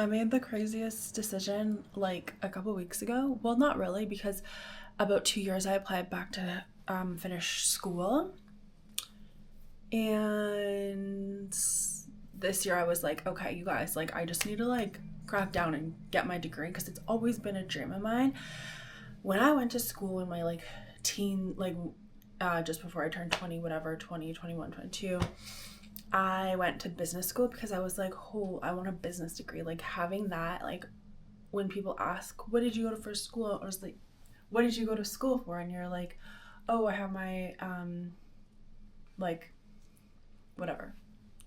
I made the craziest decision like a couple weeks ago. Well, not really, because about 2 years I applied back to finish school. And this year I was like, okay, you guys, like, I just need to like crack down and get my degree because it's always been a dream of mine. When I went to school in my like teen, like just before I turned 20, whatever, 20, 21, 22, I went to business school because I was like, oh, I want a business degree. Like having that, like when people ask, what did you go to for school? I was like, what did you go to school for? And you're like, oh, I have my, like, whatever,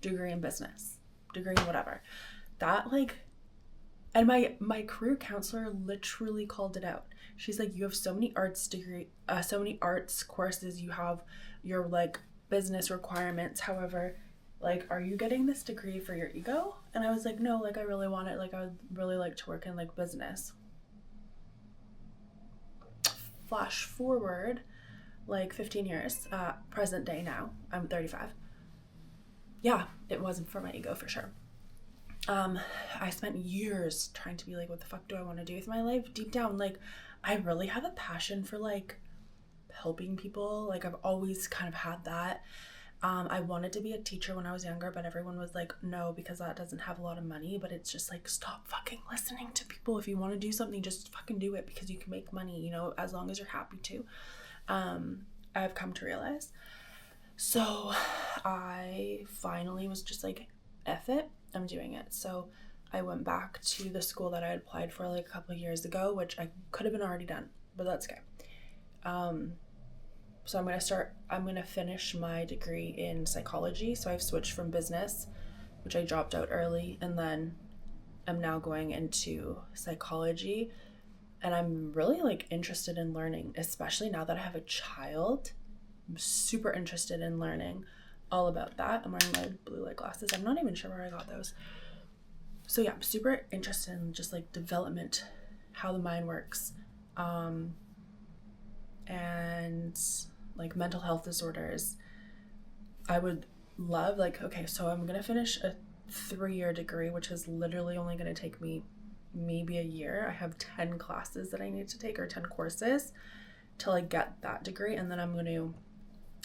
degree in business, degree in whatever. That like, and my career counselor literally called it out. She's like, you have so many arts degree, so many arts courses. You have your like business requirements. However, like, are you getting this degree for your ego? And I was like, no, like I really want it. Like I would really like to work in like business. Flash forward like 15 years, present day now. I'm 35. Yeah, it wasn't for my ego for sure. I spent years trying to be like, what the fuck do I want to do with my life? Deep down, like, I really have a passion for like helping people. Like I've always kind of had that. I wanted to be a teacher when I was younger, but everyone was like, no, because that doesn't have a lot of money. But it's just like, stop fucking listening to people. If you want to do something, just fucking do it because you can make money, you know, as long as you're happy to. I've come to realize. So I finally was just like, F it, I'm doing it. So I went back to the school that I had applied for like a couple of years ago, which I could have been already done, but that's okay. So I'm going to finish my degree in psychology. So I've switched from business, which I dropped out early, and then I'm now going into psychology. And I'm really like interested in learning, especially now that I have a child. I'm super interested in learning all about that. I'm wearing my blue light glasses. I'm not even sure where I got those. So yeah, I'm super interested in just like development, how the mind works, and like mental health disorders. I would love like, okay, so I'm gonna finish a 3-year degree, which is literally only gonna take me maybe a year. I have 10 classes that I need to take, or 10 courses till I get that degree, and then I'm going to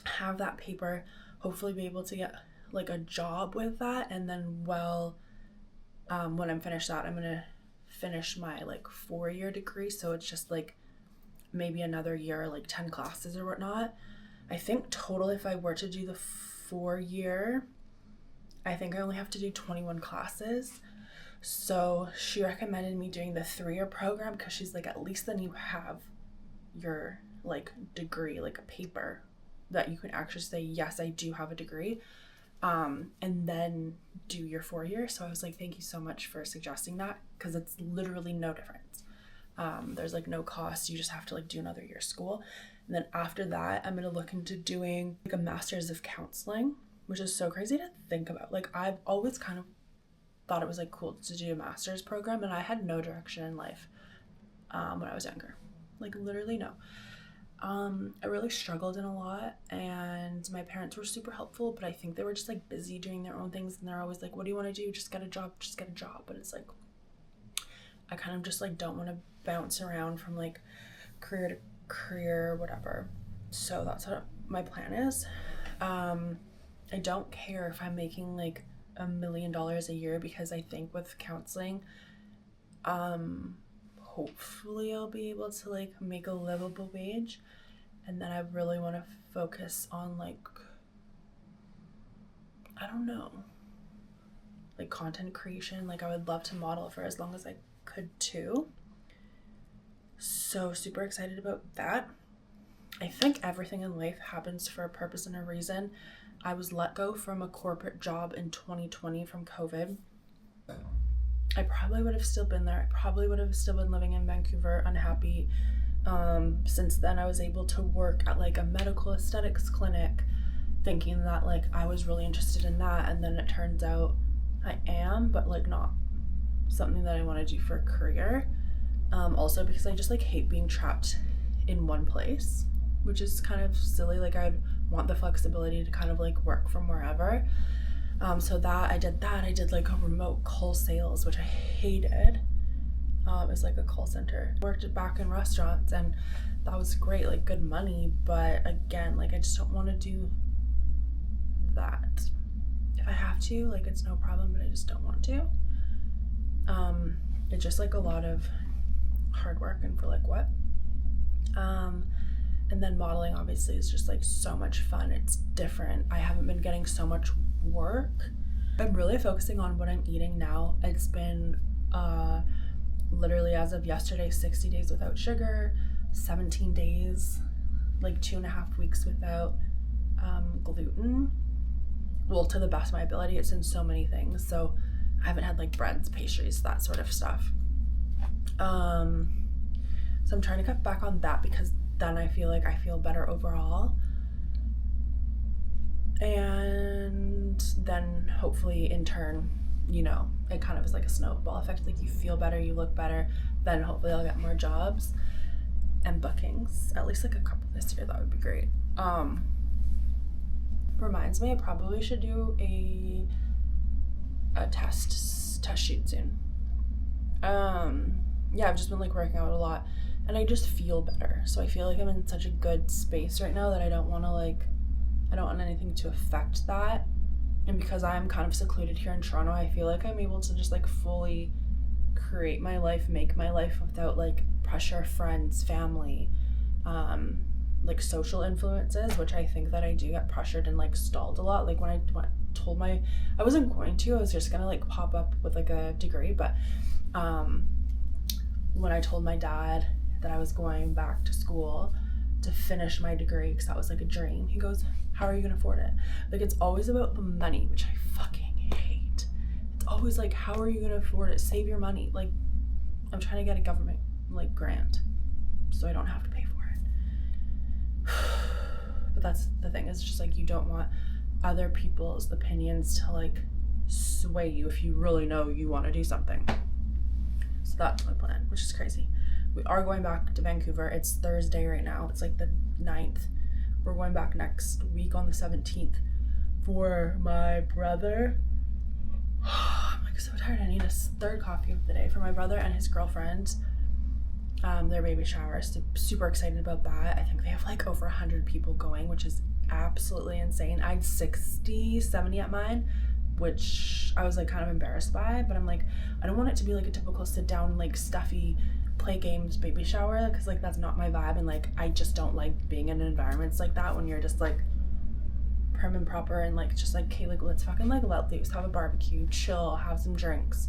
have that paper, hopefully be able to get like a job with that. And then when I'm finished that, I'm going to finish my like 4-year degree, so it's just like maybe another year, like 10 classes or whatnot. I think total, if I were to do the 4-year, I think I only have to do 21 classes. So she recommended me doing the 3-year program because she's like, at least then you have your like degree, like a paper that you can actually say, yes, I do have a degree, and then do your 4-year. So I was like, thank you so much for suggesting that, because it's literally no difference. There's like no cost. You just have to like do another year of school. And then after that, I'm going to look into doing like a master's of counseling, which is so crazy to think about. Like I've always kind of thought it was like cool to do a master's program, and I had no direction in life when I was younger. Like literally no. I really struggled in a lot, and my parents were super helpful, but I think they were just like busy doing their own things, and they're always like, what do you want to do? Just get a job. But it's like, I kind of just like don't want to bounce around from like career to career, whatever. So that's what my plan is. I don't care if I'm making like $1 million a year, because I think with counseling, hopefully I'll be able to like make a livable wage. And then I really want to focus on like, I don't know, like content creation. Like I would love to model for as long as I could too. So super excited about that. I think everything in life happens for a purpose and a reason. I was let go from a corporate job in 2020 from COVID. I probably would have still been there. I probably would have still been living in Vancouver, unhappy. Since then, I was able to work at like a medical aesthetics clinic, thinking that like I was really interested in that. And then it turns out I am, but like not something that I want to do for a career. Also because I just like hate being trapped in one place, which is kind of silly. Like I'd want the flexibility to kind of like work from wherever. So that I did like a remote call sales, which I hated. It was like a call center. Worked back in restaurants, and that was great, like good money, but again, like I just don't want to do that. If I have to, like it's no problem, but I just don't want to. It's just like a lot of hard work, and for like what? And then modeling obviously is just like so much fun. It's different. I haven't been getting so much work. I'm really focusing on what I'm eating now. It's been literally as of yesterday 60 days without sugar, 17 days, like 2.5 weeks without gluten. Well, to the best of my ability. It's in so many things, so I haven't had like breads, pastries, that sort of stuff. So I'm trying to cut back on that, because then I feel like I feel better overall. And then hopefully in turn, you know, it kind of is like a snowball effect. Like you feel better, you look better, then hopefully I'll get more jobs and bookings, at least like a couple this year. That would be great. Reminds me, I probably should do a test shoot soon. Yeah, I've just been like working out a lot, and I just feel better. So I feel like I'm in such a good space right now that I don't want anything to affect that. And because I'm kind of secluded here in Toronto, I feel like I'm able to just like fully create my life, make my life without like pressure, friends, family, like social influences, which I think that I do get pressured and like stalled a lot. Like when I I wasn't going to, I was just gonna like pop up with like a degree, but when I told my dad that I was going back to school to finish my degree, because that was like a dream, he goes, how are you gonna afford it? Like it's always about the money, which I fucking hate. It's always like, how are you gonna afford it? Save your money. Like I'm trying to get a government like grant so I don't have to pay for it. But that's the thing, is just like you don't want other people's opinions to like sway you if you really know you want to do something. So that's my plan, which is crazy. We are going back to Vancouver. It's Thursday right now. It's like the 9th. We're going back next week on the 17th for my brother. I'm like so tired. I need a third coffee of the day for my brother and his girlfriend. Their baby shower. So super excited about that. I think they have like over 100 people going, which is absolutely insane. I had 60, 70 at mine, which I was like kind of embarrassed by, but I'm like, I don't want it to be like a typical sit down, like stuffy play games baby shower, because like that's not my vibe, and like I just don't like being in environments like that when you're just like prim and proper and like just like, okay, like let's fucking like let loose, have a barbecue, chill, have some drinks.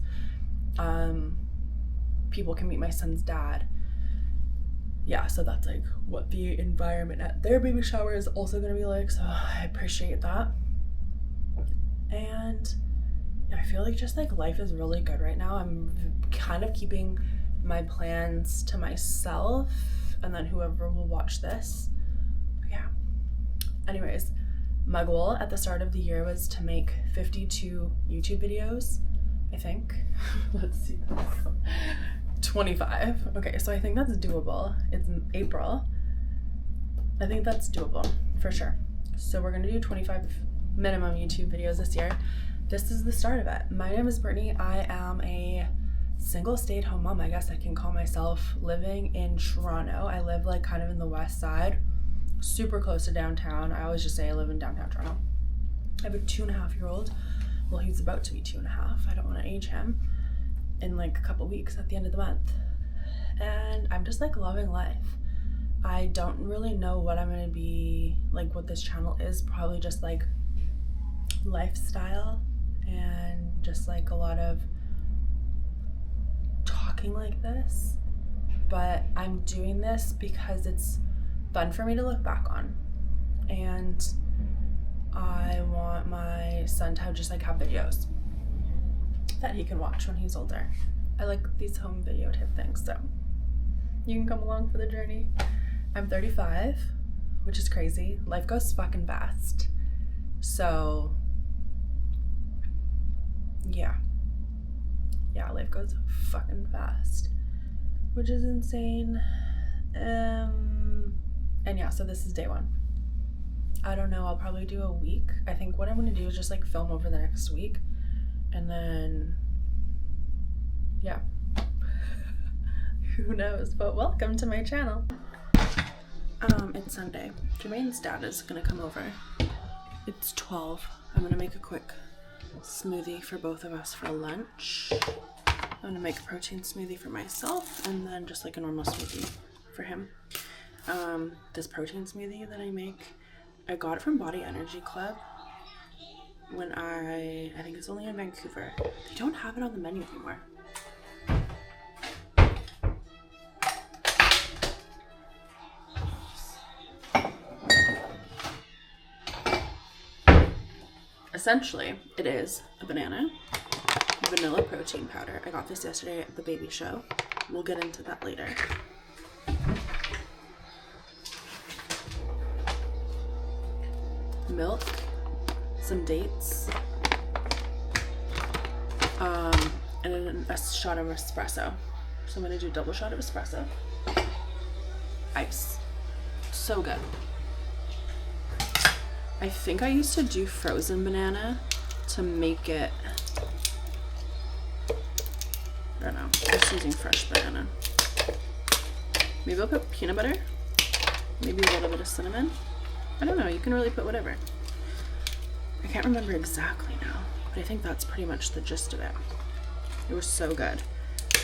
People can meet my son's dad. Yeah, so that's like what the environment at their baby shower is also gonna be like, so I appreciate that. And I feel like just like life is really good right now. I'm kind of keeping my plans to myself, and then whoever will watch this. But yeah. Anyways, my goal at the start of the year was to make 52 YouTube videos, I think. Let's see. 25. Okay, so I think that's doable. It's April. I think that's doable for sure. So we're gonna do 25 minimum YouTube videos this year. This is the start of it. My name is Brittany. I am a single stay-at-home mom, I guess I can call myself, living in Toronto. I live like kind of in the west side, super close to downtown. I always just say I live in downtown Toronto. I have a 2.5-year-old. Well, he's about to be 2.5. I don't want to age him, in like a couple weeks at the end of the month. And I'm just like loving life. I don't really know what I'm going to be, like what this channel is. Probably just like lifestyle and just like a lot of talking like this, but I'm doing this because it's fun for me to look back on, and I want my son to just like have videos that he can watch when he's older. I like these home video type things, so you can come along for the journey. I'm 35, which is crazy. Life goes fucking fast. So yeah, life goes fucking fast, which is insane. And yeah, so this is day one. I don't know, I'll probably do a week. I think what I'm gonna do is just like film over the next week, and then yeah. Who knows? But welcome to my channel. It's Sunday. Jermaine's dad is gonna come over. It's 12. I'm gonna make a quick smoothie for both of us for lunch. I'm gonna make a protein smoothie for myself and then just like a normal smoothie for him. This protein smoothie that I make, I got it from Body Energy Club when I think it's only in Vancouver. They don't have it on the menu anymore. Essentially, it is a banana, vanilla protein powder. I got this yesterday at the baby show. We'll get into that later. Milk, some dates, and a shot of espresso. So I'm gonna do a double shot of espresso. Ice. So good. I think I used to do frozen banana to make it, I don't know, just using fresh banana. Maybe I'll put peanut butter, maybe a little bit of cinnamon. I don't know, you can really put whatever. I can't remember exactly now, but I think that's pretty much the gist of it. It was so good.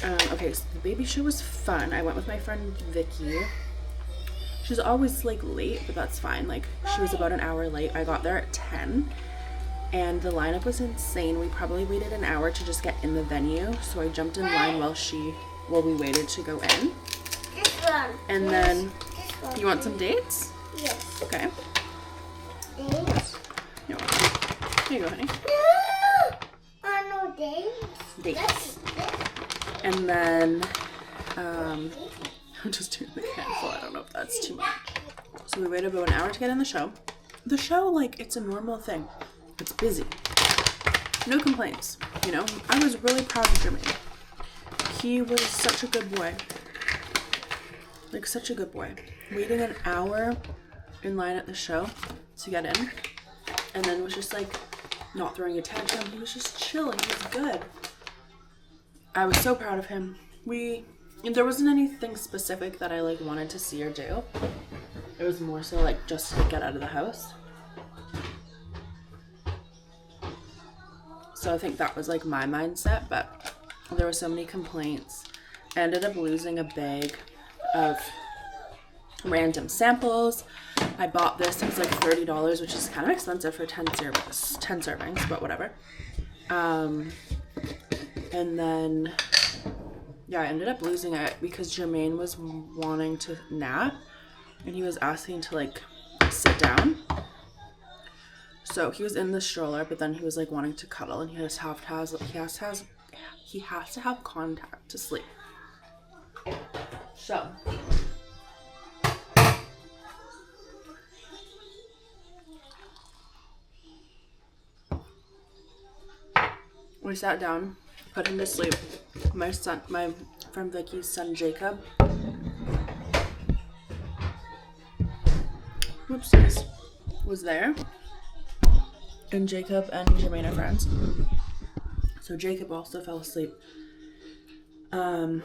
Okay, so the baby show was fun. I went with my friend Vicky. She's always like late, but that's fine. Like she was about an hour late. I got there at 10 and the lineup was insane. We probably waited an hour to just get in the venue. So I jumped in line while we waited to go in. This one. And then, you want some dates? Yes. Okay. Dates? Here you go, honey. No dates. Dates. And then, I'm just doing the handful. I don't know if that's too much. So we waited about an hour to get in the show. The show, like, it's a normal thing. It's busy. No complaints, you know? I was really proud of Jermaine. He was such a good boy. Like, such a good boy. Waiting an hour in line at the show to get in. And then was just, like, not throwing a tantrum. He was just chilling. He was good. I was so proud of him. There wasn't anything specific that I like wanted to see or do. It was more so like just to get out of the house. So I think that was like my mindset, but there were so many complaints. I ended up losing a bag of random samples. I bought this, it was like $30, which is kind of expensive for 10 servings, but whatever. And then yeah, I ended up losing it because Jermaine was wanting to nap and he was asking to like sit down. So he was in the stroller, but then he was like wanting to cuddle and he has to have contact to sleep. So we sat down, put him to sleep. My friend Vicky's son Jacob, whoopsies, was there. And Jacob and Jermaine are friends. So Jacob also fell asleep. And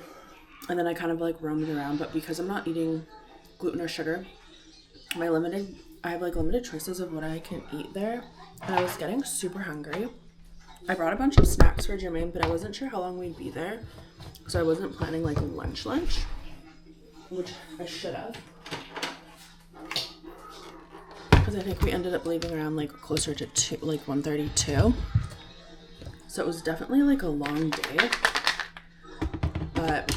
then I kind of like roamed around, but because I'm not eating gluten or sugar, I have like limited choices of what I can eat there. And I was getting super hungry. I brought a bunch of snacks for Jermaine, but I wasn't sure how long we'd be there. So I wasn't planning like lunch, which I should have. Because I think we ended up leaving around like closer to 1:32. So it was definitely like a long day. But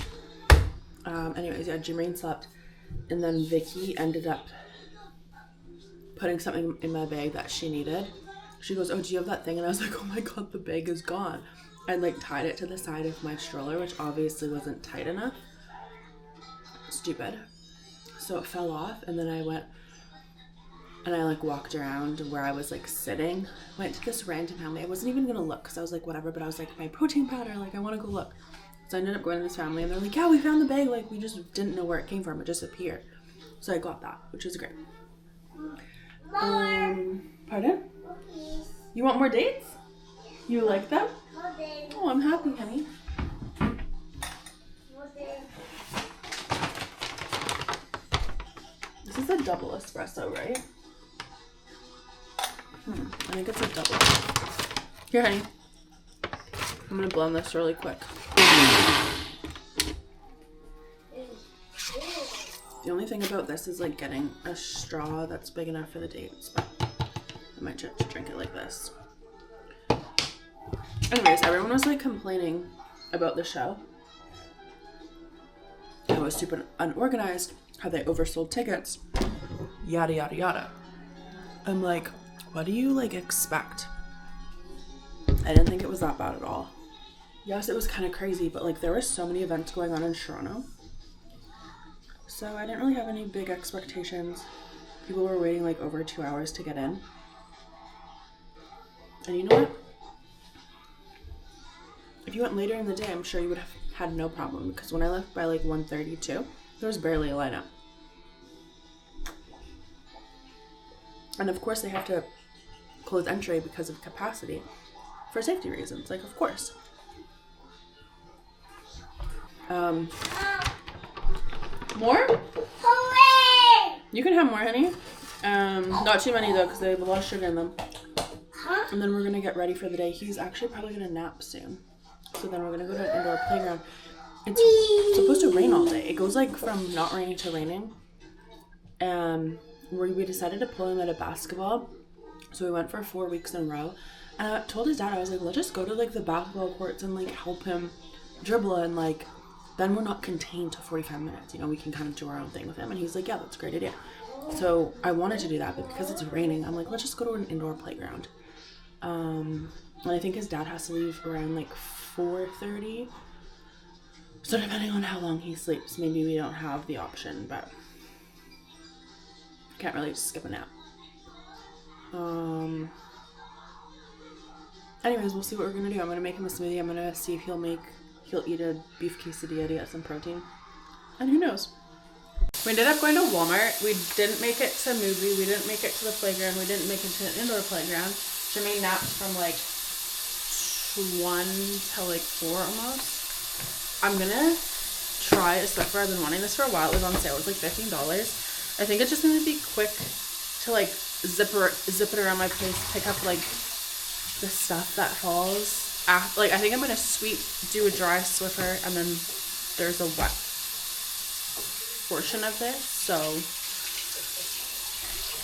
anyways, yeah, Jermaine slept. And then Vicky ended up putting something in my bag that she needed. She goes, oh, do you have that thing? And I was like, oh my god, the bag is gone. I like tied it to the side of my stroller, which obviously wasn't tight enough. Stupid. So it fell off, and then I went and I like walked around where I was like sitting. Went to this random family. I wasn't even gonna look because I was like, whatever, but I was like, my protein powder, like I want to go look. So I ended up going to this family and they're like, yeah, we found the bag. Like we just didn't know where it came from. It just appeared. So I got that, which is great. Pardon? Cookies. You want more dates? You like them? More dates. Oh, I'm happy, honey. More dates. This is a double espresso, right? I think it's a double. Here, honey. I'm gonna blend this really quick. The only thing about this is like getting a straw that's big enough for the dates, but I might just drink it like this. Anyways, everyone was like complaining about the show. It was super unorganized, how they oversold tickets, yada yada yada. I'm like, what do you like expect? I didn't think it was that bad at all. Yes, it was kind of crazy, but like there were so many events going on in Toronto. So I didn't really have any big expectations. People were waiting like over 2 hours to get in. And you know what? If you went later in the day, I'm sure you would have had no problem, because when I left by like 1:32, there was barely a lineup. And of course they have to close entry because of capacity for safety reasons, like of course. More? Hooray! You can have more, honey. Not too many though, because they have a lot of sugar in them. Huh? And then we're gonna get ready for the day. He's actually probably gonna nap soon. So then we're gonna go to an indoor playground. It's supposed to rain all day. It goes like from not raining to raining. We decided to pull him out of basketball. So we went for 4 weeks in a row. And I told his dad, I was like, let's just go to like the basketball courts and like help him dribble, and like then we're not contained to 45 minutes. You know, we can kind of do our own thing with him. And he's like, yeah, that's a great idea. So I wanted to do that, but because it's raining, I'm like, let's just go to an indoor playground. And I think his dad has to leave around like 4:30. So depending on how long he sleeps, maybe we don't have the option, but can't really just skip a nap. Anyways, we'll see what we're gonna do. I'm gonna make him a smoothie. I'm gonna see if he'll eat a beef quesadilla to get some protein. And who knows? We ended up going to Walmart. We didn't make it to movie. We didn't make it to the playground. We didn't make it to an indoor playground. Jermaine napped from like 1 to like 4 almost. I'm gonna try a Swiffer. I've been wanting this for a while. It was on sale. It was like $15. I think it's just gonna be quick to like zip it around my place, pick up like the stuff that falls. Like I think I'm gonna do a dry Swiffer, and then there's a wet portion of this. So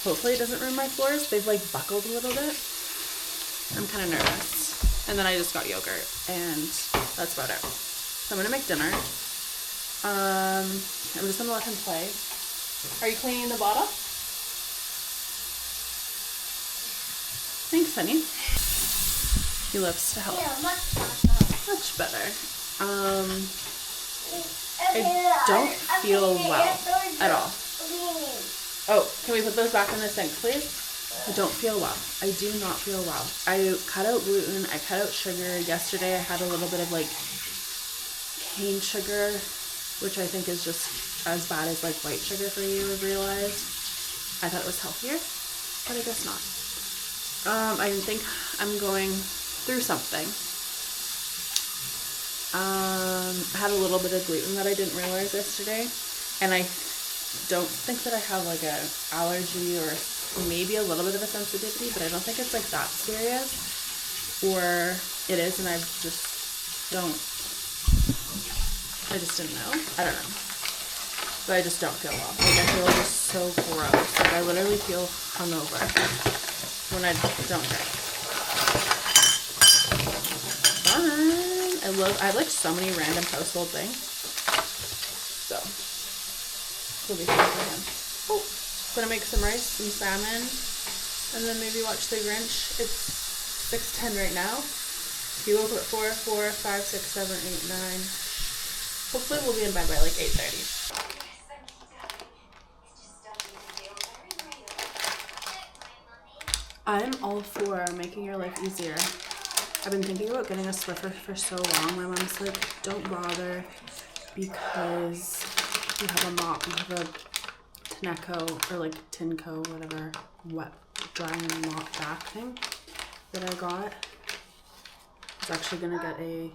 hopefully it doesn't ruin my floors. They've like buckled a little bit. I'm kind of nervous. And then I just got yogurt, and that's about it. So I'm gonna make dinner. I'm just gonna let him play. Are you cleaning the bottle? Thanks, honey. He loves to help. Yeah, much better. I don't feel well at all. Oh, can we put those back in the sink, please? I don't feel well. I do not feel well. I cut out gluten. I cut out sugar. Yesterday I had a little bit of like cane sugar, which I think is just as bad as like white sugar for you, I've realized. I thought it was healthier, but I guess not. I think I'm going through something. I had a little bit of gluten that I didn't realize yesterday, and I don't think that I have like an allergy or maybe a little bit of a sensitivity, but I don't think it's like that serious, or it is, and I just didn't know. I don't know, but I just don't feel well. Like I feel just so gross. Like I literally feel hungover when I don't drink. Fun. I have like so many random household things. So it'll be fun for him. Oh, gonna make some rice, some salmon, and then maybe watch The Grinch. It's 6:10 right now. He woke up at 4, 5, 6, 7, 8, 9. Hopefully we'll be in bed by like 8:30. I'm all for making your life easier. I've been thinking about getting a Swiffer for so long. My mom's like, don't bother because you have a mop, you have a Tenneco or like Tinco, whatever, wet drying mop back thing that I got. I was actually gonna get a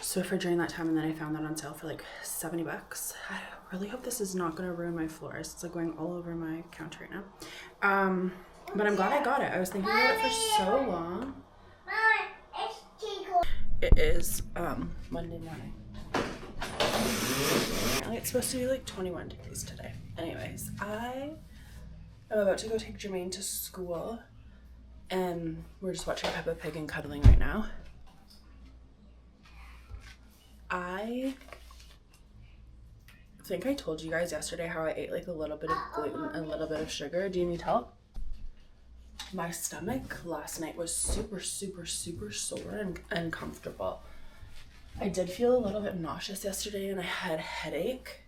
Swiffer during that time, and then I found that on sale for like $70. I really hope this is not gonna ruin my floors. It's like going all over my counter right now. But I'm glad I got it. I was thinking about it for so long. It is Monday morning. Apparently it's supposed to be like 21 degrees today. Anyways, I am about to go take Jermaine to school, and we're just watching Peppa Pig and cuddling right now. I think I told you guys yesterday how I ate like a little bit of gluten and a little bit of sugar. Do you need help? My stomach last night was super sore and uncomfortable. I did feel a little bit nauseous yesterday and I had a headache.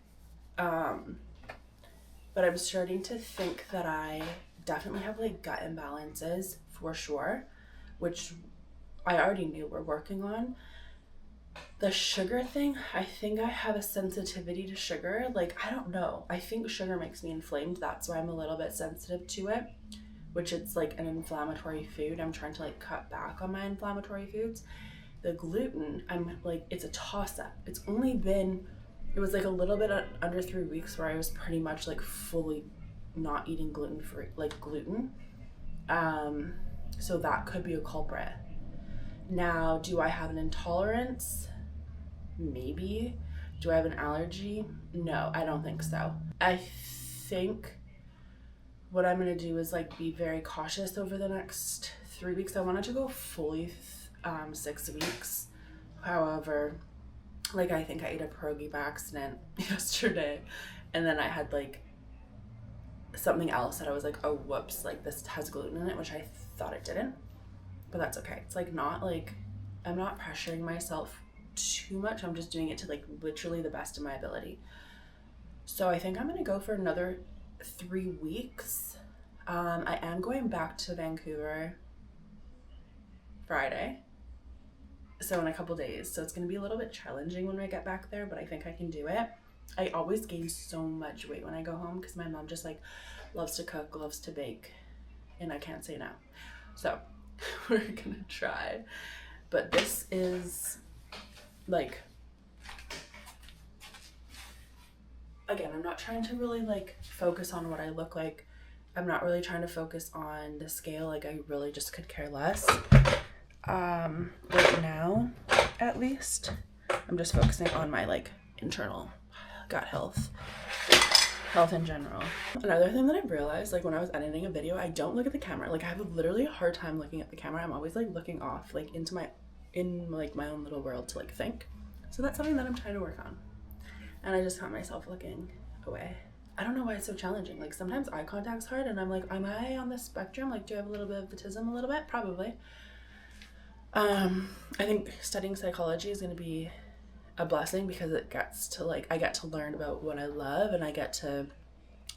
But I'm starting to think that I definitely have like gut imbalances for sure, which I already knew we're working on. The sugar thing, I think I have a sensitivity to sugar. Like, I don't know. I think sugar makes me inflamed. That's why I'm a little bit sensitive to it, which it's like an inflammatory food. I'm trying to like cut back on my inflammatory foods. The gluten, I'm like, it's a toss-up. It was like a little bit under 3 weeks where I was pretty much like fully not eating gluten-free, like gluten. So that could be a culprit. Now, do I have an intolerance? Maybe. Do I have an allergy? No, I don't think so. I think what I'm going to do is like be very cautious over the next 3 weeks. I wanted to go fully 6 weeks. However, like I think I ate a pierogi by accident yesterday, and then I had like something else that I was like, oh whoops, like this has gluten in it, which I thought it didn't. But that's okay. It's like not like, I'm not pressuring myself too much. I'm just doing it to like literally the best of my ability. So I think I'm gonna go for another 3 weeks. I am going back to Vancouver Friday, so in a couple days. So it's gonna be a little bit challenging when I get back there, but I think I can do it. I always gain so much weight when I go home because my mom just like loves to cook, loves to bake, and I can't say no. So we're gonna try. But this is like, again, I'm not trying to really like focus on what I look like. I'm not really trying to focus on the scale. Like, I really just could care less. Right now, at least, I'm just focusing on my like internal gut health in general. Another thing that I've realized, like when I was editing a video, I don't look at the camera. Like, I have literally a hard time looking at the camera. I'm always like looking off, like in my own little world to like think. So that's something that I'm trying to work on. And I just found myself looking away. I don't know why it's so challenging. Like sometimes eye contact's hard and I'm like, am I on the spectrum? Like, do I have a little bit of autism? A little bit? Probably. I think studying psychology is going to be a blessing because it gets to like, I get to learn about what I love, and I get to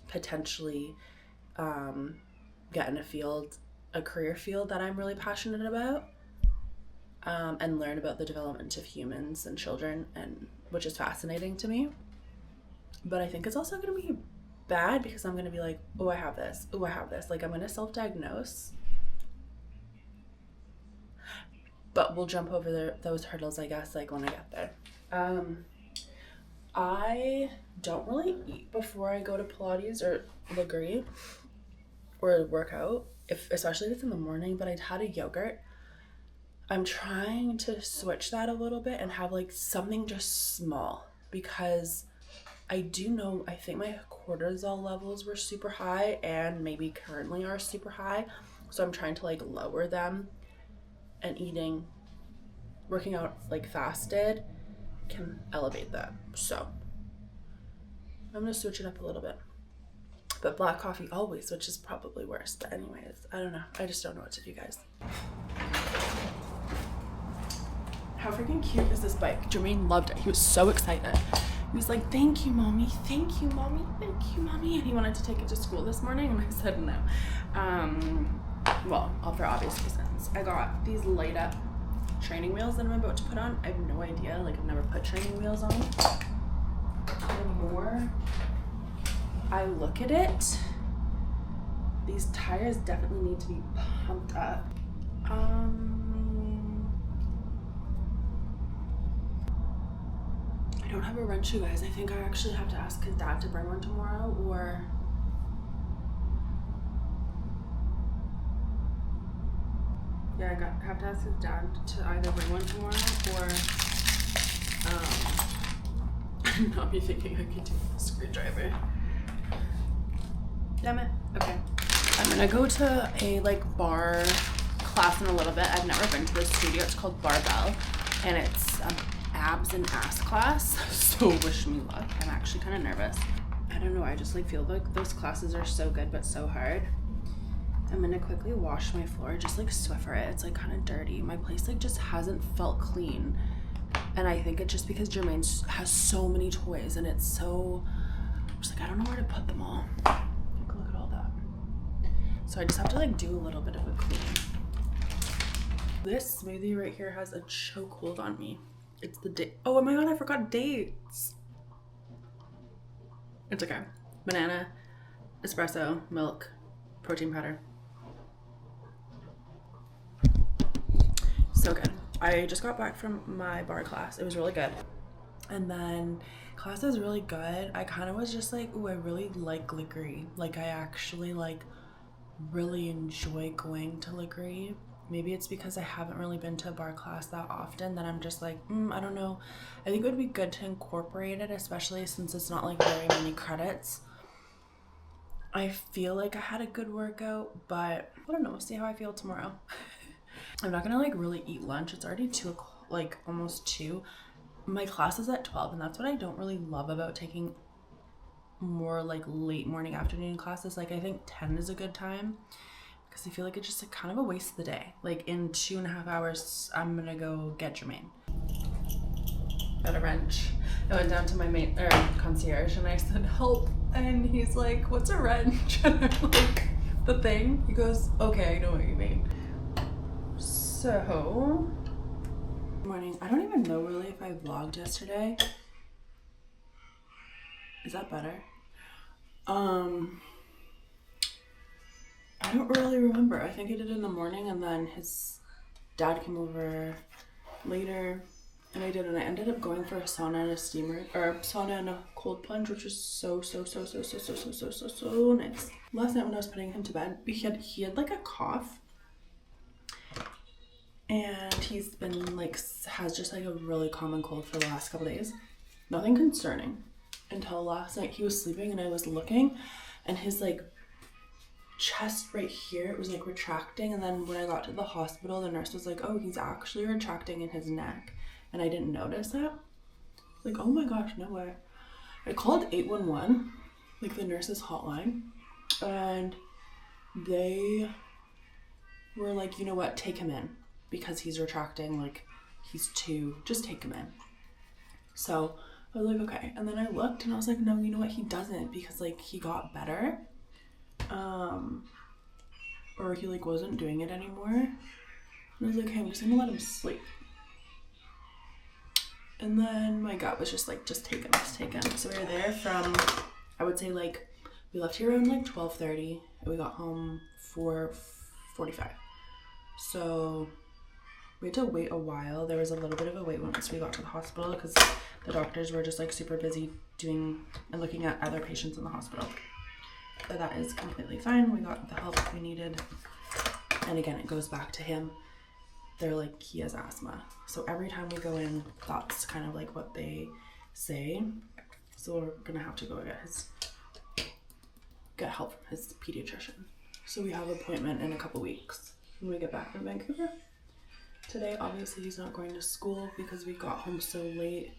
potentially get in a career field that I'm really passionate about, and learn about the development of humans and children, and which is fascinating to me. But I think it's also going to be bad because I'm going to be like, oh, I have this. Oh, I have this. Like, I'm going to self-diagnose. But we'll jump over those hurdles, I guess, like when I get there. I don't really eat before I go to Pilates or Lagree or workout, especially if it's in the morning, but I'd had a yogurt. I'm trying to switch that a little bit and have like something just small, because I do know, I think my cortisol levels were super high and maybe currently are super high. So I'm trying to like lower them, and working out like fasted can elevate that. So I'm gonna switch it up a little bit. But black coffee always, which is probably worse. But anyways, I don't know. I just don't know what to do, guys. How freaking cute is this bike? Jermaine loved it. He was so excited. He was like, thank you, mommy. Thank you, mommy. Thank you, mommy. And he wanted to take it to school this morning, and I said no. Well, all for obvious reasons. I got these light up training wheels that I'm about to put on. I have no idea. Like, I've never put training wheels on. They're more I look at it, these tires definitely need to be pumped up. I don't have a wrench, you guys. I think I actually have to ask his dad to bring one tomorrow, or yeah, I have to ask his dad to either bring one tomorrow or not be thinking I could do a screwdriver. Damn it. Okay. I'm gonna go to a bar class in a little bit. I've never been to this studio. It's called Barbell, and it's abs and ass class. So wish me luck. I'm actually kind of nervous. I don't know. I just feel like those classes are so good but so hard. I'm gonna quickly wash my floor, just Swiffer it. It's kind of dirty. My place just hasn't felt clean, and I think it's just because Jermaine has so many toys, and it's so just I don't know where to put them all. Look at all that. So I just have to do a little bit of a clean. This smoothie right here has a chokehold on me. It's the date. Oh my god, I forgot dates. It's okay. Banana, espresso, milk, protein powder. So good. I just got back from my bar class. It was really good. And then class is really good. I kind of was just ooh, I really like Legree. I actually really enjoy going to Legree. Maybe it's because I haven't really been to a bar class that often that I'm just I don't know. I think it would be good to incorporate it, especially since it's not very many credits. I feel like I had a good workout, but I don't know. We'll see how I feel tomorrow. I'm not gonna really eat lunch. It's already 2 o'clock, almost 2. My class is at 12, and that's what I don't really love about taking more late morning afternoon classes. I think 10 is a good time because I feel it's just kind of a waste of the day. In 2.5 hours, I'm gonna go get Jermaine. Got a wrench. I went down to my concierge and I said, help. And he's like, what's a wrench? And I'm like, the thing. He goes, okay, I know what you mean. So, good morning. I don't even know really if I vlogged yesterday. Is that better? I don't really remember. I think I did it in the morning, and then his dad came over later, and I ended up going for a sauna and a steamer, or sauna and a cold plunge, which was so nice. Last night when I was putting him to bed, he had a cough, and he's been has just a really common cold for the last couple days. Nothing concerning until last night. He was sleeping and I was looking, and his chest right here, it was retracting, and then when I got to the hospital, the nurse was oh, he's actually retracting in his neck, and I didn't notice that. Oh my gosh, no way. I called 811, the nurse's hotline, and they were you know what, take him in because he's retracting, he's 2, just take him in. So I was okay, and then I looked and I was no, you know what, he doesn't, because he got better, or he wasn't doing it anymore, and I was hey, I'm just gonna let him sleep. And then my gut was just take him. So we were there from, I would say we left here around 12:30, and we got home 4:45. So we had to wait a while. There was a little bit of a wait once we got to the hospital because the doctors were just super busy doing and looking at other patients in the hospital. But that is completely fine. We got the help we needed. And again, it goes back to him. They're he has asthma. So every time we go in, that's kind of what they say. So we're gonna have to go get help from his pediatrician. So we have an appointment in a couple weeks when we get back from Vancouver. Today, obviously, he's not going to school because we got home so late.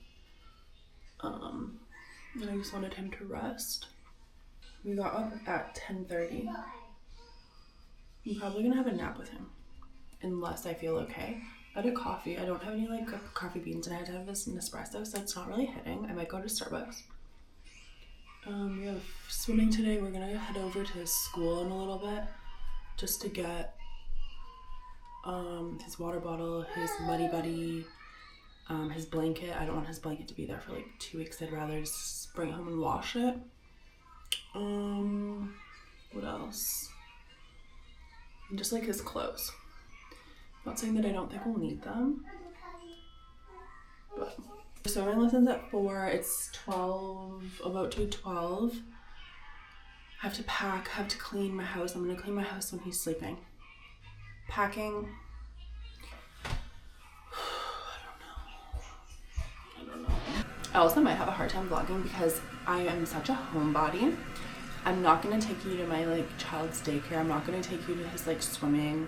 And I just wanted him to rest. We got up at 10:30. I'm probably gonna have a nap with him, unless I feel okay. I had a coffee. I don't have any coffee beans, and I had to have this Nespresso, so it's not really hitting. I might go to Starbucks. We have swimming today. We're gonna head over to his school in a little bit, just to get his water bottle, his Muddy Buddy, his blanket. I don't want his blanket to be there for 2 weeks. I'd rather just bring it home and wash it. What else? And just like his clothes. Not saying that I don't think we'll need them, but swimming lessons at 4. It's 12, about to 12. I have to pack, I have to clean my house. I'm gonna clean my house when he's sleeping. Packing. I don't know. I also might have a hard time vlogging because I am such a homebody. I'm not gonna take you to my like child's daycare. I'm not gonna take you to his like swimming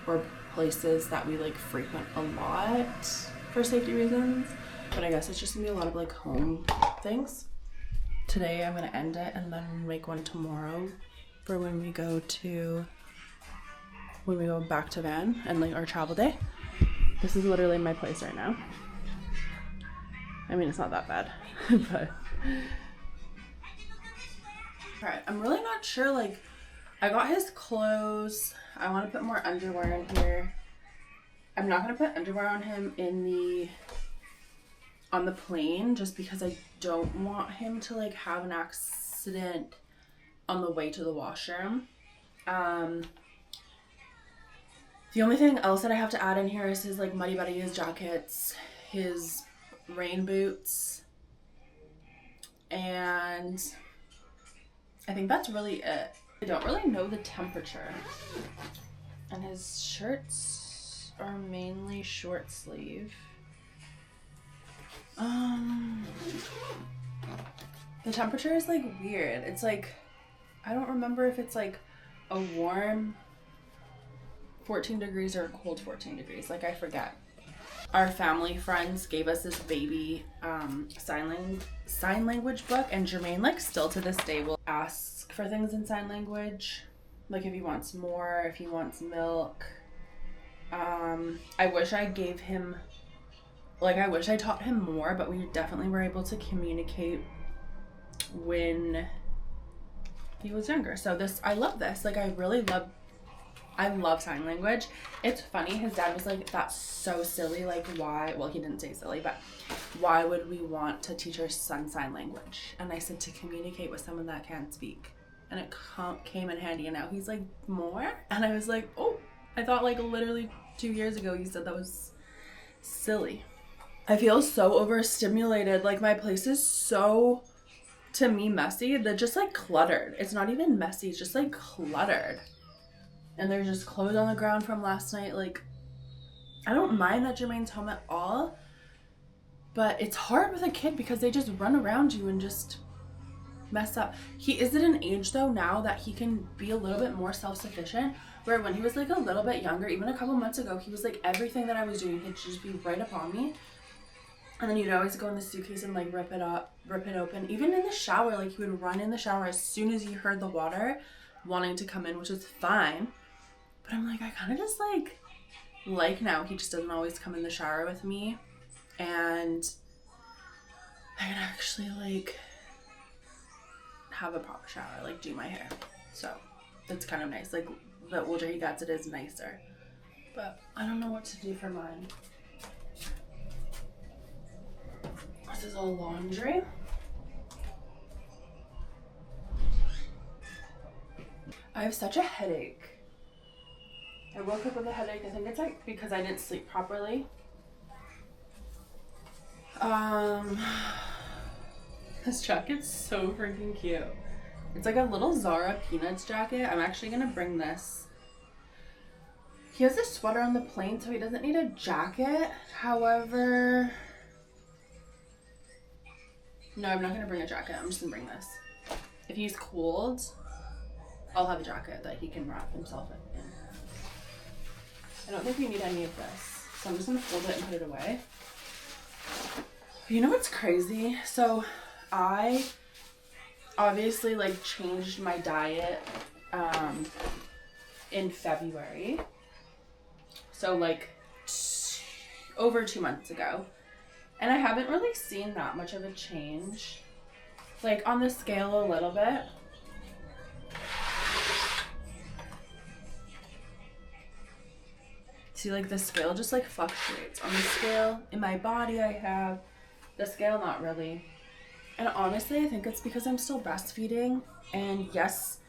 or places that we like frequent a lot for safety reasons. But I guess it's just gonna be a lot of like home things. Today I'm gonna end it and then make one tomorrow for when we go back to Van and like our travel day. This is literally my place right now. I mean, it's not that bad, but. Alright, I'm really not sure, like, I got his clothes. I want to put more underwear in here. I'm not going to put underwear on him on the plane just because I don't want him to, like, have an accident on the way to the washroom. The only thing else that I have to add in here is his, like, Muddy Buddies jackets, his rain boots, and I think that's really it. I don't really know the temperature. And his shirts are mainly short sleeve. The temperature is like weird. It's like, I don't remember if it's like a warm 14 degrees or a cold 14 degrees. Like, I forget. Our family friends gave us this baby sign language book, and Jermaine, like, still to this day will ask for things in sign language, like if he wants more, if he wants milk. I wish I taught him more, but we definitely were able to communicate when he was younger. So I love this. Like, I love sign language. It's funny, his dad was like, that's so silly, like, why, well, he didn't say silly, but why would we want to teach our son sign language? And I said, to communicate with someone that can't speak. And it came in handy, and now he's like, more? And I was like, oh, I thought like literally 2 years ago you said that was silly. I feel so overstimulated. Like, my place is so, to me, messy. They're just like cluttered. It's not even messy, it's just like cluttered. And there's just clothes on the ground from last night. Like, I don't mind that Jermaine's home at all, but it's hard with a kid because they just run around you and just mess up. He is at an age though now that he can be a little bit more self-sufficient, where when he was like a little bit younger, even a couple months ago, he was like, everything that I was doing, he'd just be right upon me. And then you'd always go in the suitcase and like rip it open. Even in the shower, like, he would run in the shower as soon as he heard the water wanting to come in, which is fine. But I'm like, I kind of just like now he just doesn't always come in the shower with me, and I can actually like have a proper shower, like do my hair. So it's kind of nice. Like, the older he gets, it is nicer. But I don't know what to do for mine. This is all laundry. I have such a headache. I woke up with a headache. I think it's like because I didn't sleep properly. This jacket's so freaking cute. It's like a little Zara Peanuts jacket. I'm actually gonna bring this. He has a sweater on the plane, so he doesn't need a jacket. However, no, I'm not gonna bring a jacket. I'm just gonna bring this. If he's cold, I'll have a jacket that he can wrap himself in. I don't think we need any of this, so I'm just gonna fold it and put it away. You know what's crazy? So I obviously like changed my diet in February. So like over 2 months ago. And I haven't really seen that much of a change. Like, on the scale a little bit. See, like, the scale just like fluctuates. On the scale in my body I have, the scale not really. And honestly, I think it's because I'm still breastfeeding. And yes,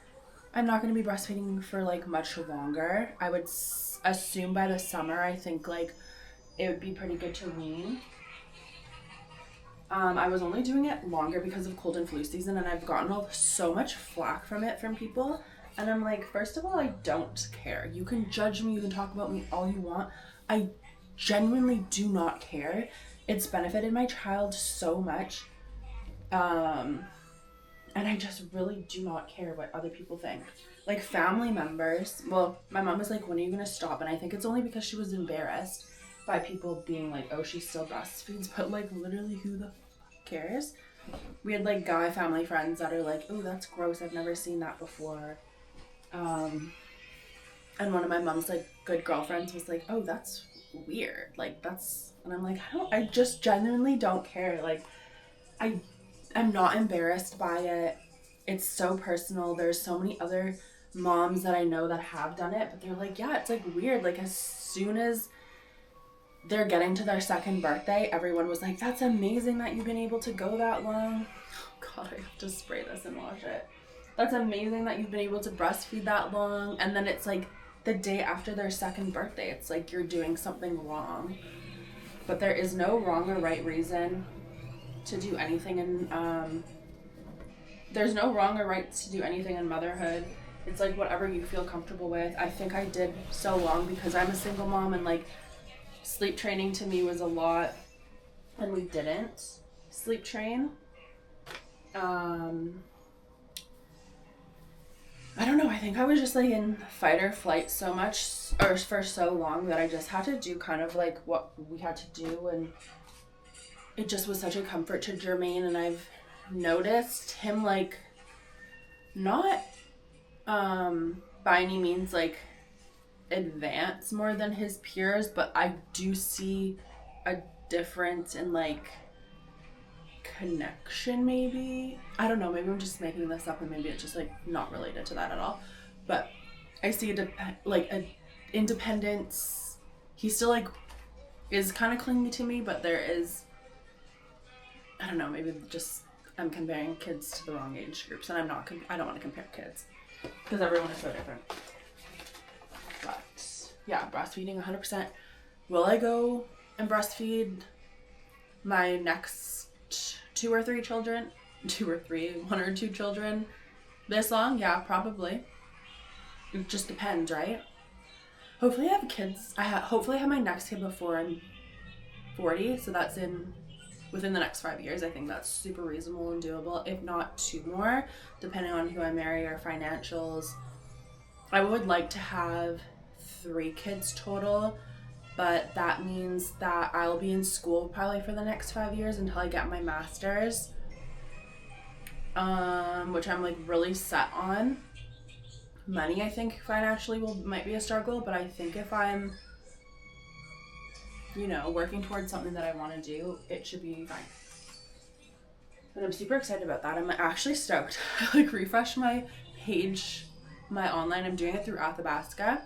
I'm not going to be breastfeeding for like much longer. I would assume by the summer, I think like it would be pretty good to wean. I was only doing it longer because of cold and flu season, and I've gotten so much flack from it from people. And I'm like, first of all, I don't care. You can judge me, you can talk about me all you want. I genuinely do not care. It's benefited my child so much. And I just really do not care what other people think. Like family members, well, my mom was like, when are you gonna stop? And I think it's only because she was embarrassed by people being like, oh, she still breastfeeds, but like literally who the fuck cares? We had like guy family friends that are like, oh, that's gross, I've never seen that before. And one of my mom's like good girlfriends was like, oh, that's weird, like that's, and I'm like, I just genuinely don't care. Like I'm not embarrassed by it. It's so personal. There's so many other moms that I know that have done it, but they're like, yeah, it's like weird. Like as soon as they're getting to their second birthday, everyone was like, that's amazing that you've been able to go that long. Oh God, I have to spray this and wash it. That's amazing that you've been able to breastfeed that long. And then it's like the day after their second birthday, it's like you're doing something wrong. But there is no wrong or right reason to do anything in there's no wrong or right to do anything in motherhood. It's like whatever you feel comfortable with. I think I did so long because I'm a single mom, and like sleep training to me was a lot, and we didn't sleep train. I don't know, I think I was just like in fight or flight so much, or for so long, that I just had to do kind of like what we had to do, and it just was such a comfort to Jermaine. And I've noticed him like not by any means like advance more than his peers, but I do see a difference in like connection. Maybe, I don't know, maybe I'm just making this up, and maybe it's just like not related to that at all, but I see a independence. He still like is kind of clingy to me, but there is, I don't know, maybe just I'm comparing kids to the wrong age groups, and I don't want to compare kids because everyone is so different. But yeah, breastfeeding 100%. Will I go and breastfeed my next one or two children this long? Yeah, probably. It just depends, right? Hopefully I have kids. Hopefully I have my next kid before I'm 40, so that's within the next 5 years. I think that's super reasonable and doable, if not 2 more, depending on who I marry or financials. I would like to have 3 kids total, but that means that I'll be in school probably for the next 5 years until I get my master's, which I'm like really set on. Money, I think financially might be a struggle, but I think if I'm working towards something that I want to do, it should be fine. And I'm super excited about that. I'm actually stoked. I like refreshed my page, my online. I'm doing it through Athabasca.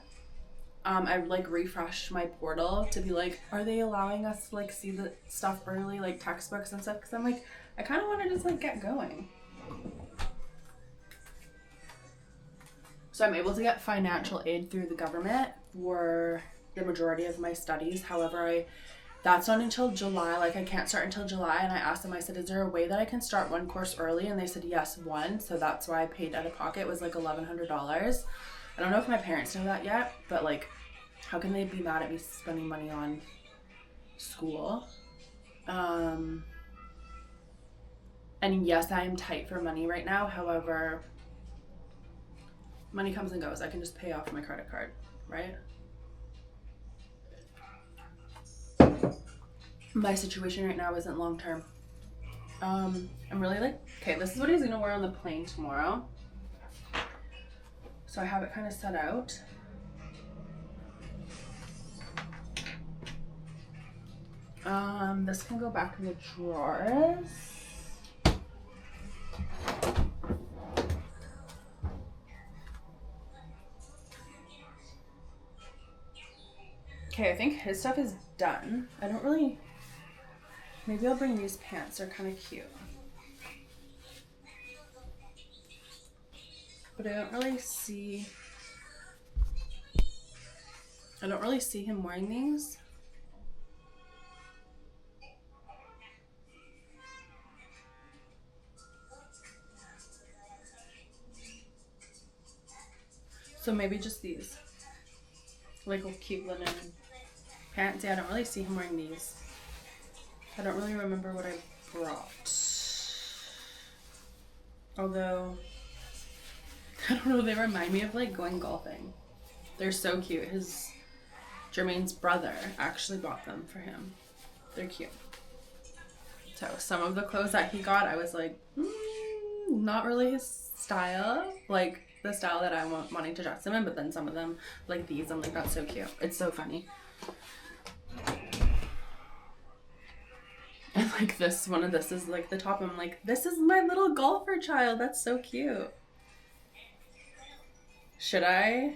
I like refreshed my portal to be like, are they allowing us to like see the stuff early, like textbooks and stuff? Because I'm like, I kind of want to just like get going. So I'm able to get financial aid through the government for the majority of my studies. However, that's not until July. Like I can't start until July. And I asked them, I said, is there a way that I can start one course early? And they said, yes, one. So that's why I paid out of pocket. It was like $1,100. I don't know if my parents know that yet, but like, how can they be mad at me spending money on school? And yes, I am tight for money right now. However, money comes and goes. I can just pay off my credit card, right? My situation right now isn't long term. I'm really like, okay, this is what he's gonna wear on the plane tomorrow. So I have it kind of set out. This can go back in the drawers. Okay, I think his stuff is done. I don't really, maybe I'll bring these pants. They're kind of cute. But I don't really see him wearing these. So maybe just these. Like with cute linen pants. Yeah, I don't really see him wearing these. I don't really remember what I brought. Although, I don't know, they remind me of like going golfing. They're so cute. Jermaine's brother actually bought them for him. They're cute. So some of the clothes that he got, I was like, not really his style. Like the style that I'm wanting to dress him in, but then some of them, like these, I'm like, that's so cute. It's so funny. And like this is like the top. I'm like, this is my little golfer child. That's so cute. Should I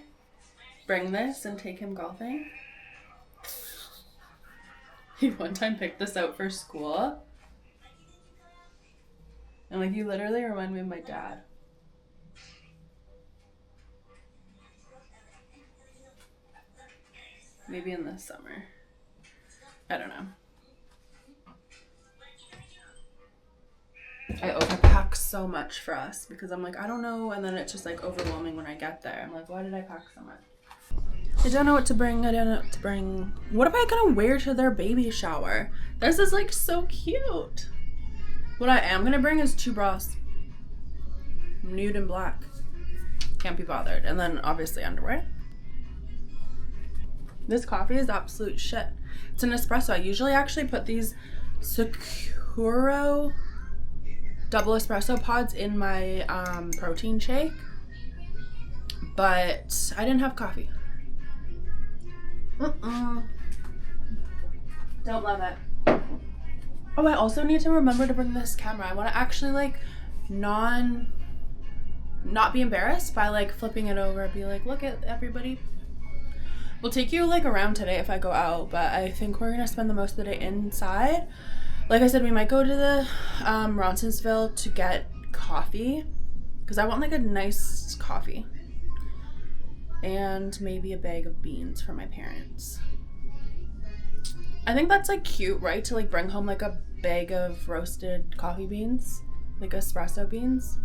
bring this and take him golfing? He one time picked this out for school. And like, you literally remind me of my dad. Maybe in the summer. I don't know. I overpack so much for us because I'm like, I don't know, and then it's just like overwhelming when I get there. I'm like, why did I pack so much? I don't know what to bring. I don't know what to bring. What am I gonna wear to their baby shower? This is like so cute. What I am gonna bring is 2 bras. Nude and black. Can't be bothered. And then obviously underwear. This coffee is absolute shit. It's an espresso. I usually actually put these Sakuro double espresso pods in my protein shake, but I didn't have coffee. Don't love it. Oh, I also need to remember to bring this camera. I want to actually like not be embarrassed by like flipping it over and be like, look at everybody. We'll take you like around today if I go out, but I think we're gonna spend the most of the day inside. Like I said, we might go to the Ronsonsville to get coffee because I want like a nice coffee and maybe a bag of beans for my parents. I think that's like cute, right? To like bring home like a bag of roasted coffee beans, like espresso beans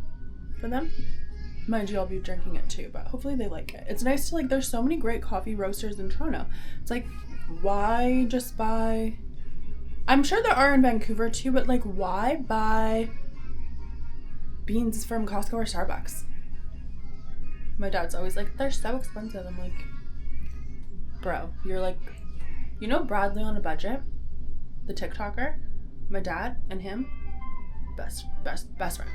for them. Mind you, I'll be drinking it too, but hopefully they like it. It's nice to like, there's so many great coffee roasters in Toronto. It's like, why just buy, I'm sure there are in Vancouver too, but like, why buy beans from Costco or Starbucks? My dad's always like, they're so expensive. I'm like, bro, you're like, you know Bradley on a Budget, the TikToker? My dad and him, best friends.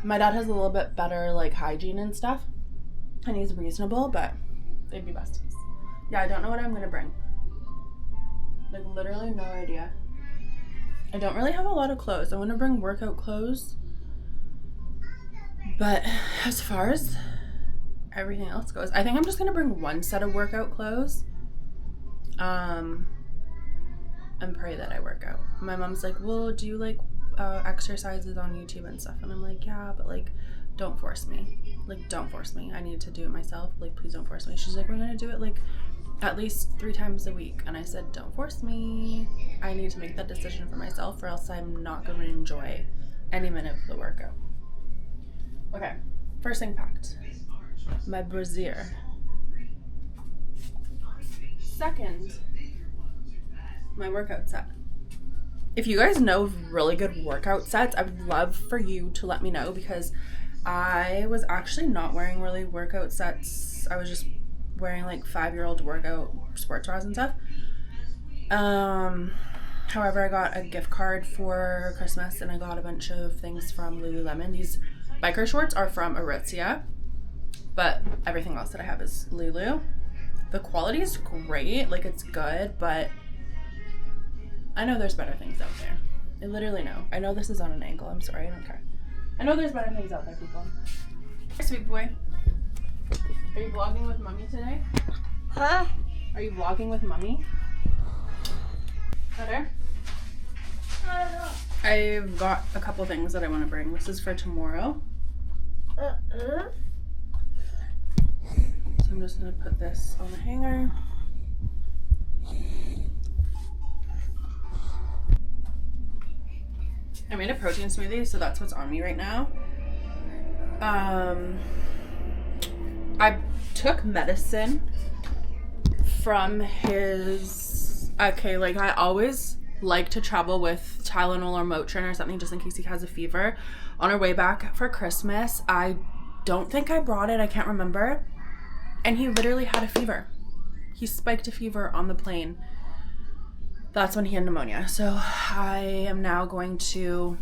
My dad has a little bit better like hygiene and stuff, and he's reasonable, but they'd be besties. Yeah, I don't know what I'm gonna bring. Like literally no idea. I don't really have a lot of clothes. I want to bring workout clothes, but as far as everything else goes, I think I'm just gonna bring 1 set of workout clothes, and pray that I work out. My mom's like, well, do you like exercises on YouTube and stuff? And I'm like, yeah, but like, don't force me. Like, don't force me. I need to do it myself. Like, please don't force me. She's like, we're gonna do it like at least 3 times a week. And I said, don't force me. I need to make that decision for myself, or else I'm not going to enjoy any minute of the workout. Okay, first thing packed. My brassiere. Second, my workout set. If you guys know really good workout sets, I would love for you to let me know, because I was actually not wearing really workout sets. I was just wearing like 5-year-old workout sports bras and stuff. However, I got a gift card for Christmas and I got a bunch of things from Lululemon. These biker shorts are from Aritzia, but everything else that I have is Lulu. The quality is great, like it's good, but I know there's better things out there. I literally know. I know this is on an angle. I'm sorry, I don't care. I know there's better things out there, people. Hey, sweet boy. Are you vlogging with mommy today? Huh? Are you vlogging with mommy? Better? I've got a couple things that I want to bring. This is for tomorrow. I'm just gonna put this on the hanger. I made a protein smoothie, so that's what's on me right now. I took medicine from his... Okay, like I always like to travel with Tylenol or Motrin or something just in case he has a fever. On our way back for Christmas, I don't think I brought it. I can't remember. And he literally had a fever. He spiked a fever on the plane. That's when he had pneumonia. So I am now going to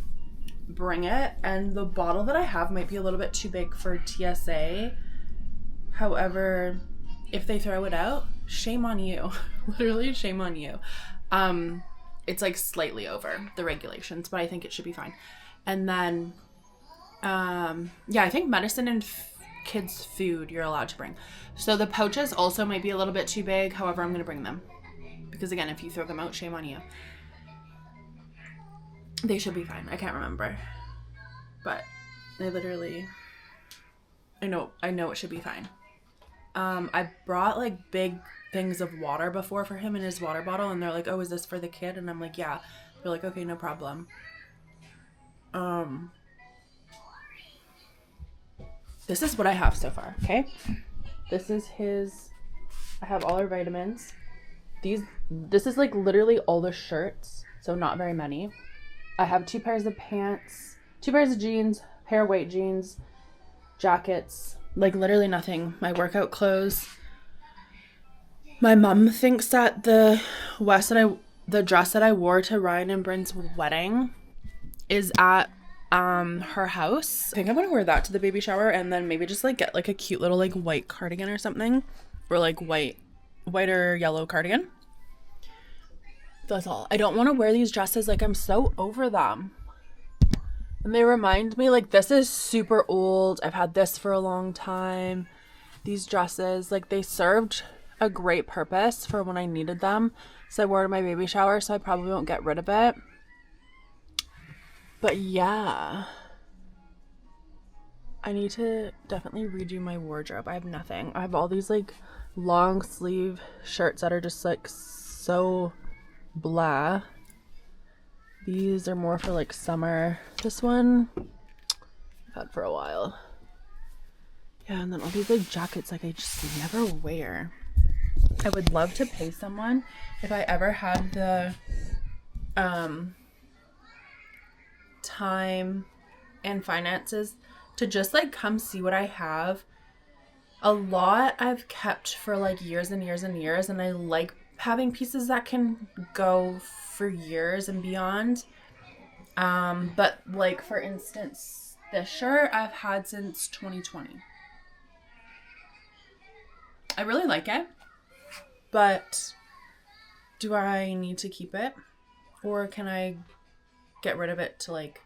bring it. And the bottle that I have might be a little bit too big for TSA. However, if they throw it out, shame on you. Literally, shame on you. It's like slightly over the regulations, but I think it should be fine. And then, I think medicine and kids' food you're allowed to bring. So the pouches also might be a little bit too big. However, I'm going to bring them. Because again, if you throw them out, shame on you. They should be fine. I can't remember. But they literally... I know it should be fine. I brought like big things of water before for him in his water bottle, and they're like, oh, is this for the kid? And I'm like, yeah. They're like, okay, no problem. This is what I have so far, okay? This is his... I have all our vitamins. This is like literally all the shirts, so not very many. I have 2 pairs of pants, 2 pairs of jeans, pair of white jeans, jackets, like literally nothing. My workout clothes. My mom thinks that the dress that I wore to Ryan and Bryn's wedding is at her house. I think I'm gonna wear that to the baby shower, and then maybe just like get like a cute little like white cardigan or something, or like white or yellow cardigan. That's all. I don't want to wear these dresses. Like, I'm so over them. And they remind me, like, this is super old. I've had this for a long time. These dresses, like, they served a great purpose for when I needed them. So I wore it to my baby shower, so I probably won't get rid of it. But yeah. I need to definitely redo my wardrobe. I have nothing. I have all these, like, long sleeve shirts that are just, like, so blah. These are more for like summer. This one I've had for a while. Yeah, and then all these like jackets like I just never wear. I would love to pay someone if I ever had the time and finances to just like come see what I have. A lot I've kept for like years and years and years, and I like having pieces that can go for years and beyond. But like for instance, this shirt I've had since 2020. I really like it, but do I need to keep it, or can I get rid of it to like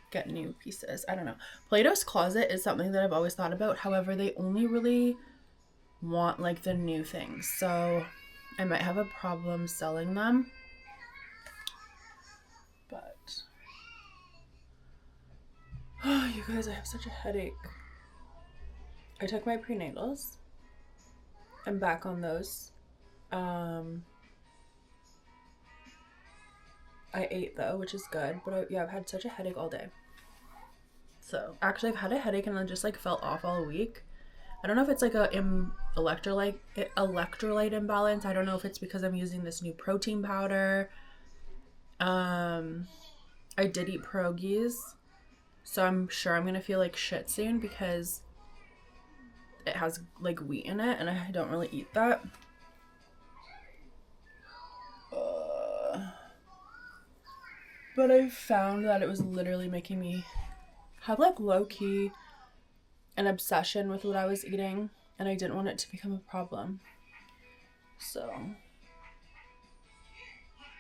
get new pieces? I don't know. Plato's Closet is something that I've always thought about. However, they only really want like the new things, so I might have a problem selling them. But oh, you guys, I have such a headache. I took my prenatals. I'm back on those. I ate though, which is good, but I've had such a headache all day. So actually I've had a headache and then just like felt off all week. I don't know if it's like a electrolyte imbalance. I don't know if it's because I'm using this new protein powder. I did eat pierogies, so I'm sure I'm gonna feel like shit soon because it has like wheat in it and I don't really eat that. But I found that it was literally making me have like low-key an obsession with what I was eating, and I didn't want it to become a problem. So,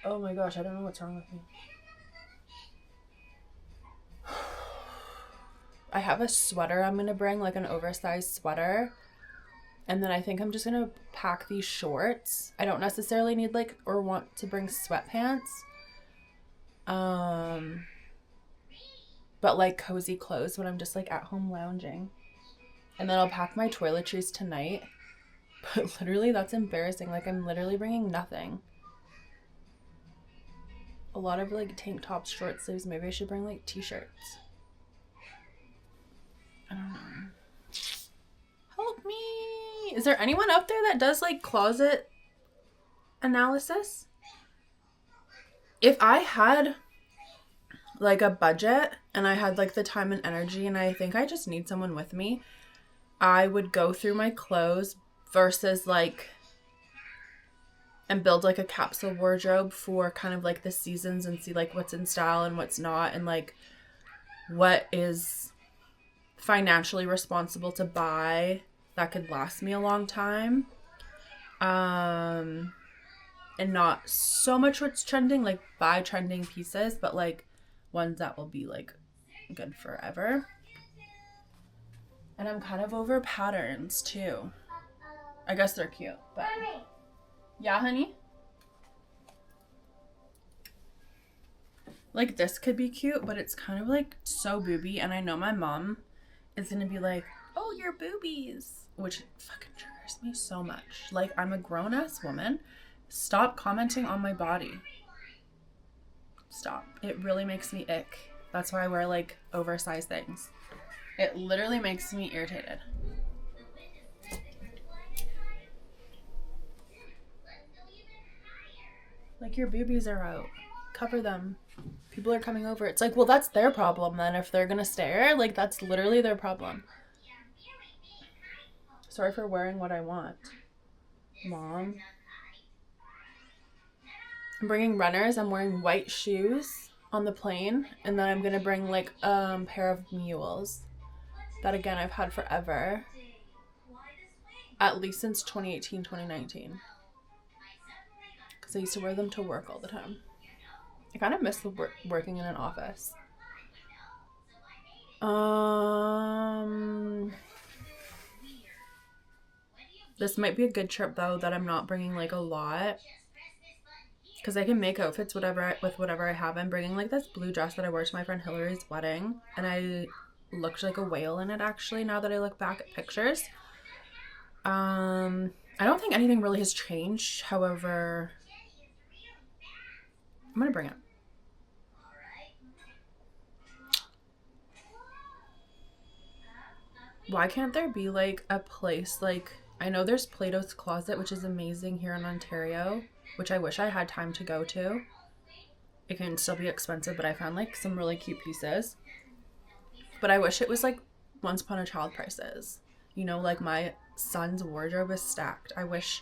oh my gosh, I don't know what's wrong with me. I have a sweater I'm gonna bring, like an oversized sweater, and then I think I'm just gonna pack these shorts. I don't necessarily need like or want to bring sweatpants, but like cozy clothes when I'm just like at home lounging. And then I'll pack my toiletries tonight But literally, that's embarrassing. Like, I'm literally bringing nothing. A lot of, like, tank tops, short sleeves. Maybe I should bring, like, t-shirts. I don't know. Help me! Is there anyone out there that does, like, closet analysis? If I had, like, a budget and I had, like, the time and energy and I think I just need someone with me, I would go through my clothes versus, like, and build, like, a capsule wardrobe for kind of, like, the seasons and see, like, what's in style and what's not and, like, what is financially responsible to buy that could last me a long time. And not so much what's trending, like, buy trending pieces, but, like, ones that will be, like, good forever. And I'm kind of over patterns, too. I guess they're cute, but... Yeah, honey? Like, this could be cute, but it's kind of, like, so booby, and I know my mom is gonna be like, oh, your boobies, which fucking triggers me so much. Like, I'm a grown-ass woman. Stop commenting on my body. Stop. It really makes me ick. That's why I wear, like, oversized things. It literally makes me irritated. Like, your boobies are out. Cover them. People are coming over. It's like, well, that's their problem then. If they're gonna stare, like, that's literally their problem. Sorry for wearing what I want, Mom. I'm bringing runners. I'm wearing white shoes on the plane. And then I'm gonna bring, like, a pair of mules that, again, I've had forever. At least since 2018, 2019. Because I used to wear them to work all the time. I kind of miss the working in an office. This might be a good trip, though, that I'm not bringing, like, a lot. Because I can make outfits with whatever I have. I'm bringing, like, this blue dress that I wore to my friend Hillary's wedding. And I looked like a whale in it, actually, now that I look back at pictures. I don't think anything really has changed. However, I'm going to bring it. Why can't there be, like, a place, like, I know there's Plato's Closet, which is amazing here in Ontario, which I wish I had time to go to. It can still be expensive, but I found, like, some really cute pieces. But I wish it was, like, Once Upon a Child prices. You know, like, my son's wardrobe is stacked. I wish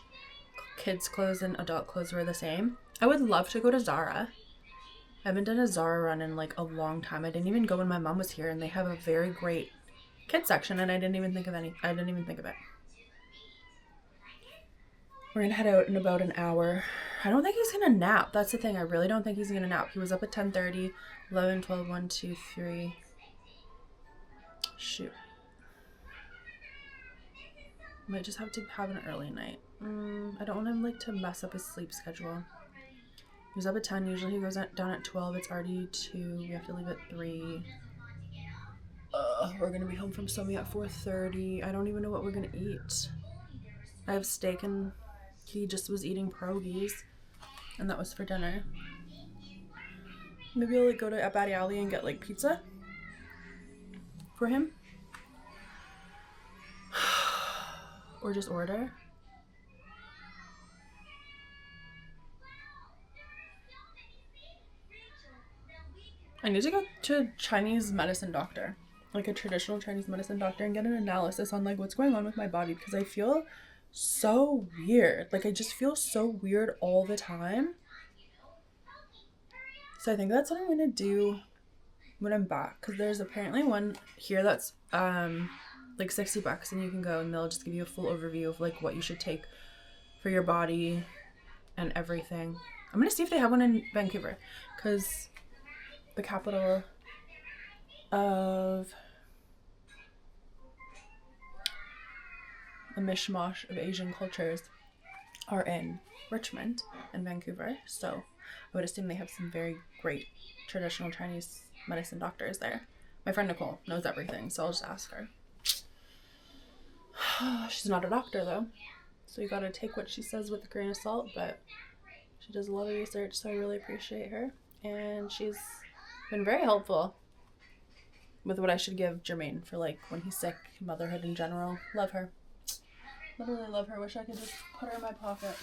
kids' clothes and adult clothes were the same. I would love to go to Zara. I haven't done a Zara run in, like, a long time. I didn't even go when my mom was here, and they have a very great kids section, and I didn't even think of it. We're gonna head out in about an hour. I don't think he's gonna nap. That's the thing. I really don't think he's gonna nap. He was up at 10:30, 11, 12, 1, 2, 3. Shoot. Might just have to have an early night. I don't want him, like, to mess up his sleep schedule. He was up at 10. Usually he goes down at 12. It's already 2. We have to leave at 3. We're gonna be home from Somi at 4:30. I don't even know what we're gonna eat. I have steak and he just was eating pierogies, and that was for dinner. Maybe I'll, like, go to Batty Alley and get, like, pizza for him. Or just order. I need to go to a Chinese medicine doctor, like a traditional Chinese medicine doctor, and get an analysis on, like, what's going on with my body, because I feel so weird. Like, I just feel so weird all the time. So I think that's what I'm gonna do when I'm back, because there's apparently one here that's like $60, and you can go and they'll just give you a full overview of, like, what you should take for your body and everything. I'm gonna see if they have one in Vancouver, because the capital of a mishmash of Asian cultures are in Richmond and Vancouver, so I would assume they have some very great traditional Chinese medicine doctors there. My friend Nicole knows everything, so I'll just ask her. She's not a doctor, though, So you gotta take what she says with a grain of salt, but she does a lot of research, so I really appreciate her. And she's been very helpful with what I should give Jermaine for like when he's sick, motherhood in general. Love her. Literally love her. Wish I could just put her in my pocket.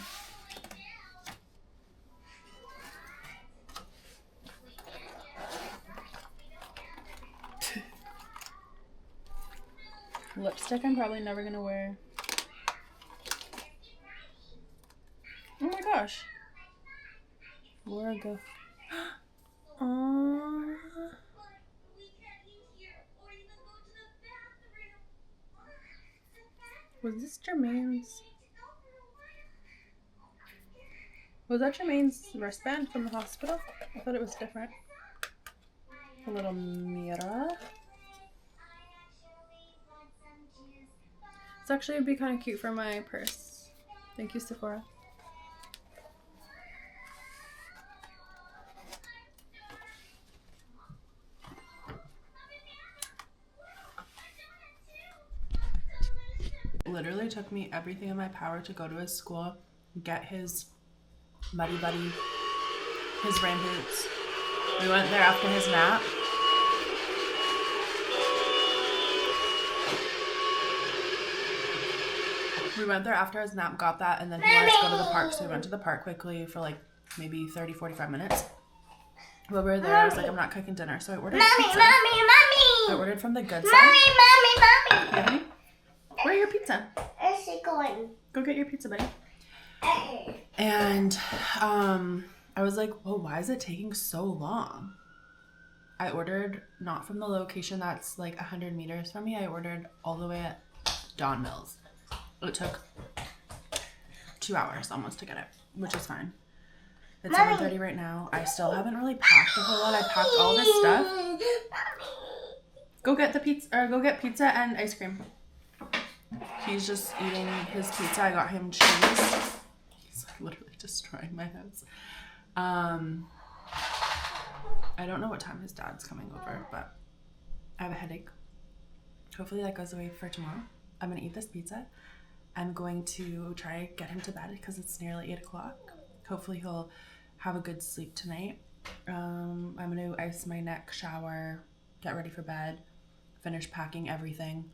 Lipstick I'm probably never gonna wear. Oh my gosh. Laura go. Aww. Was this Jermaine's? Was that Jermaine's wristband from the hospital? I thought it was different. A little mirror. It's actually would be kind of cute for my purse. Thank you, Sephora. It literally took me everything in my power to go to his school, get his muddy buddy, his rain boots. We went there after his nap. We went there after his nap, got that, and then he wanted to go to the park, so we went to the park quickly for like maybe 30-45 minutes. While we were there, I was like, I'm not cooking dinner, so I ordered pizza. I ordered from the good side. Yeah, honey? Where's your pizza? Where's she going? Go get your pizza, buddy. And I was like, well, why is it taking so long? I ordered not from the location that's like 100 meters from me. I ordered all the way at Don Mills. It took 2 hours almost to get it, which is fine. It's 7:30 right now. I still haven't really packed a whole lot. I packed all this stuff. Go get the pizza, or go get pizza and ice cream. He's just eating his pizza. I got him cheese. He's like literally destroying my house. I don't know what time his dad's coming over, but I have a headache. Hopefully that goes away for tomorrow. I'm gonna eat this pizza. I'm going to try to get him to bed because it's nearly 8 o'clock. Hopefully he'll have a good sleep tonight. I'm gonna ice my neck, shower, get ready for bed, finish packing everything.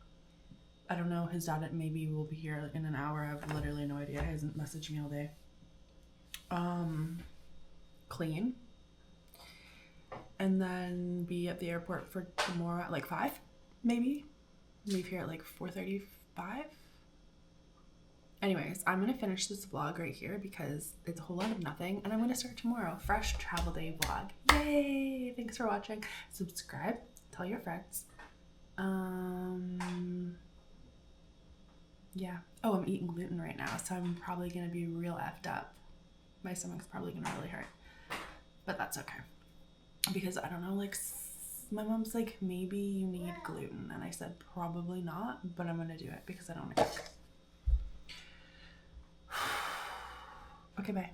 I don't know, his dad maybe will be here in an hour. I have literally no idea. He hasn't messaged me all day. Clean. And then be at the airport for tomorrow at like 5, maybe. Leave here at like 4:35. Anyways, I'm going to finish this vlog right here because it's a whole lot of nothing. And I'm going to start tomorrow. Fresh travel day vlog. Yay! Thanks for watching. Subscribe. Tell your friends. Yeah. Oh, I'm eating gluten right now, so I'm probably going to be real effed up. My stomach's probably going to really hurt. But that's okay. Because I don't know, like, my mom's like, maybe you need gluten. And I said, probably not, but I'm going to do it because I don't want to cook. Okay, bye.